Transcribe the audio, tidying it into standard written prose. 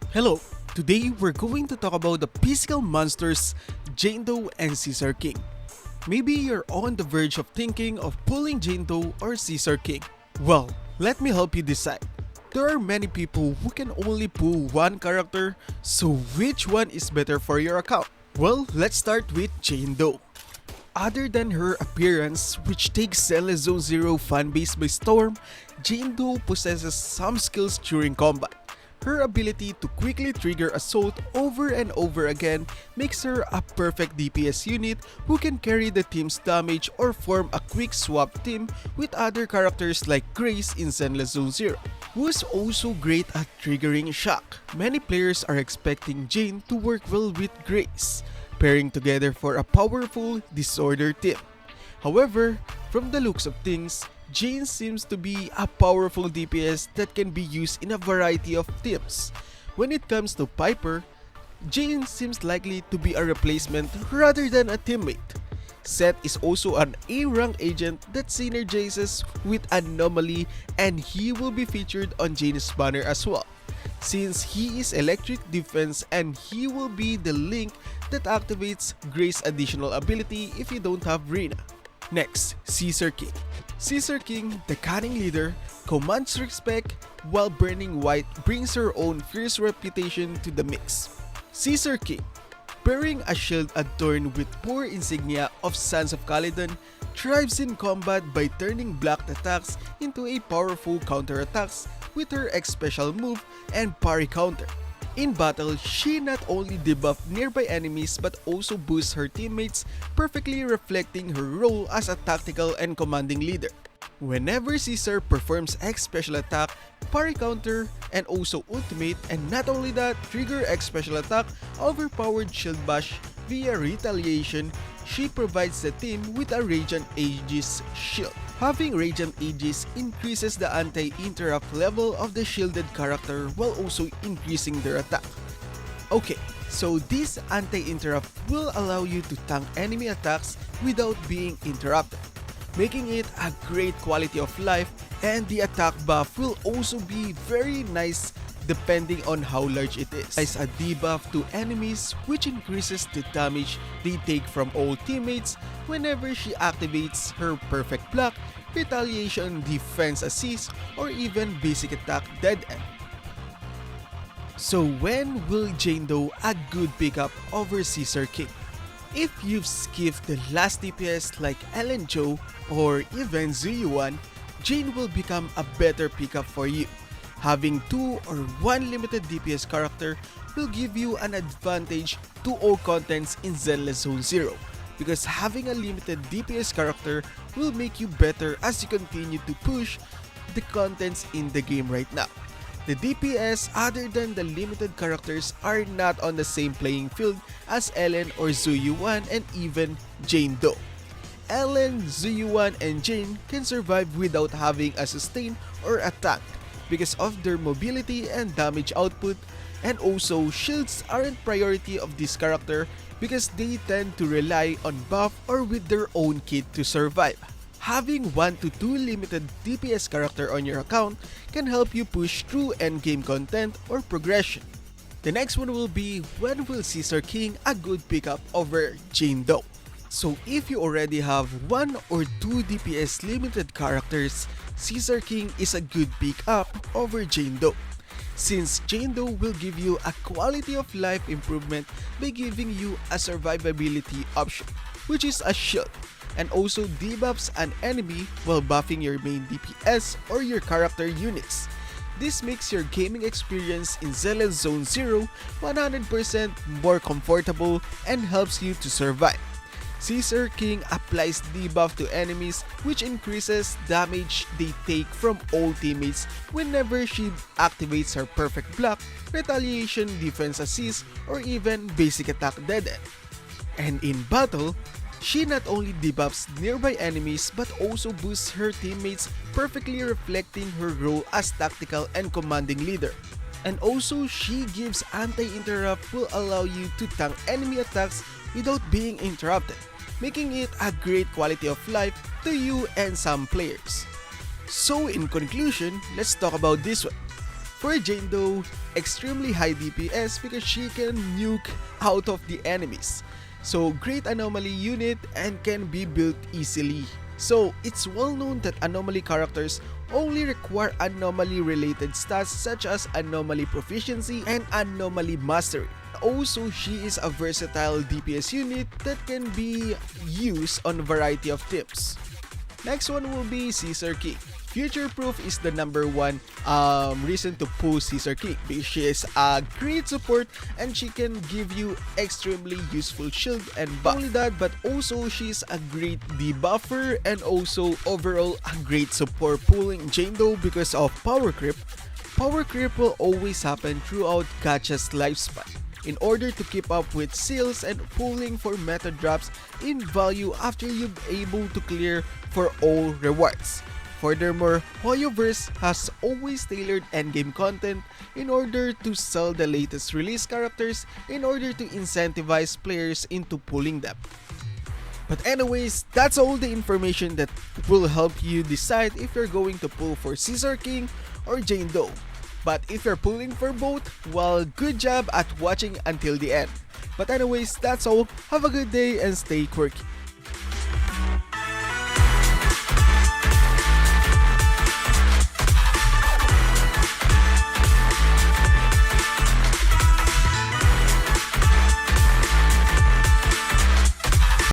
Hello, today we're going to talk about the physical monsters Jane Doe and Caesar King. Maybe you're on the verge of thinking of pulling Jane Doe or Caesar King. Well, let me help you decide. There are many people who can only pull one character, so which one is better for your account? Well, let's start with Jane Doe. Other than her appearance, which takes Zenless Zone Zero fanbase by storm, Jane Doe possesses some skills during combat. Her ability to quickly trigger assault over and over again makes her a perfect DPS unit who can carry the team's damage or form a quick swap team with other characters like Grace in Zenless Zone Zero, who is also great at triggering shock. Many players are expecting Jane to work well with Grace, pairing together for a powerful disorder team. However, from the looks of things, Jane seems to be a powerful DPS that can be used in a variety of teams. When it comes to Piper, Jane seems likely to be a replacement rather than a teammate. Seth is also an A-rank agent that synergizes with Anomaly, and he will be featured on Jane's banner as well, since he is electric defense and he will be the link that activates Grace's additional ability if you don't have Rina. Next, Caesar King. Caesar King, the cunning leader, commands respect while Burning White brings her own fierce reputation to the mix. Caesar King, bearing a shield adorned with poor insignia of Sons of Caledon, thrives in combat by turning blocked attacks into a powerful counterattacks with her X special move and parry counter. In battle, she not only debuffs nearby enemies but also boosts her teammates, perfectly reflecting her role as a tactical and commanding leader. Whenever Caesar performs X special attack, parry counter, and also ultimate, and not only that, trigger X special attack, overpowered shield bash via retaliation, she provides the team with a Radiant Aegis shield. Having Radiant Aegis increases the anti-interrupt level of the shielded character while also increasing their attack. Okay, so this anti-interrupt will allow you to tank enemy attacks without being interrupted, making it a great quality of life, and the attack buff will also be very nice depending on how large it is. As a debuff to enemies which increases the damage they take from all teammates whenever she activates her perfect block, retaliation, defense assist, or even basic attack dead end. So when will Jane Doe a good pickup over Caesar King? If you've skipped the last DPS like Ellen Joe or even Zuyuan, Jane will become a better pickup for you. Having 2 or 1 limited DPS character will give you an advantage to all contents in Zenless Zone Zero, because having a limited DPS character will make you better as you continue to push the contents in the game right now. The DPS other than the limited characters are not on the same playing field as Ellen or Zuyuan and even Jane Doe. Ellen, Zuyuan, and Jane can survive without having a sustain or a tank because of their mobility and damage output, and also shields aren't priority of this character because they tend to rely on buff or with their own kit to survive. Having 1 to 2 limited DPS character on your account can help you push through endgame content or progression. The next one will be, when will Caesar King a good pickup over Jane Doe? So if you already have 1 or 2 DPS limited characters, Caesar King is a good pickup over Jane Doe, since Jane Doe will give you a quality of life improvement by giving you a survivability option, which is a shield, and also debuffs an enemy while buffing your main DPS or your character units. This makes your gaming experience in Zenless Zone Zero 100% more comfortable and helps you to survive. Caesar King applies debuff to enemies which increases damage they take from all teammates whenever she activates her perfect block, retaliation, defense assist, or even basic attack dead end. And in battle, she not only debuffs nearby enemies but also boosts her teammates, perfectly reflecting her role as tactical and commanding leader. And also, she gives anti-interrupt will allow you to tank enemy attacks without being interrupted, making it a great quality of life to you and some players. So in conclusion, let's talk about this one. For Jane Doe, extremely high DPS because she can nuke out of the enemies. So great anomaly unit and can be built easily. So it's well known that anomaly characters only require anomaly related stats such as anomaly proficiency and anomaly mastery. Also, she is a versatile DPS unit that can be used on a variety of teams. Next one will be Caesar King. Future Proof is the number one reason to pull Caesar King because she is a great support and she can give you extremely useful shield and buff. Not only that, but also she's a great debuffer and also overall a great support pulling Jane Doe because of power creep. Power creep will always happen throughout gacha's lifespan. In order to keep up with sales and pulling for meta drops in value after you've able to clear for all rewards. Furthermore, Hoyoverse has always tailored endgame content in order to sell the latest release characters in order to incentivize players into pulling them. But anyways, that's all the information that will help you decide if you're going to pull for Caesar King or Jane Doe. But if you're pulling for both, well, good job at watching until the end. But anyways, that's all. Have a good day and stay quirky.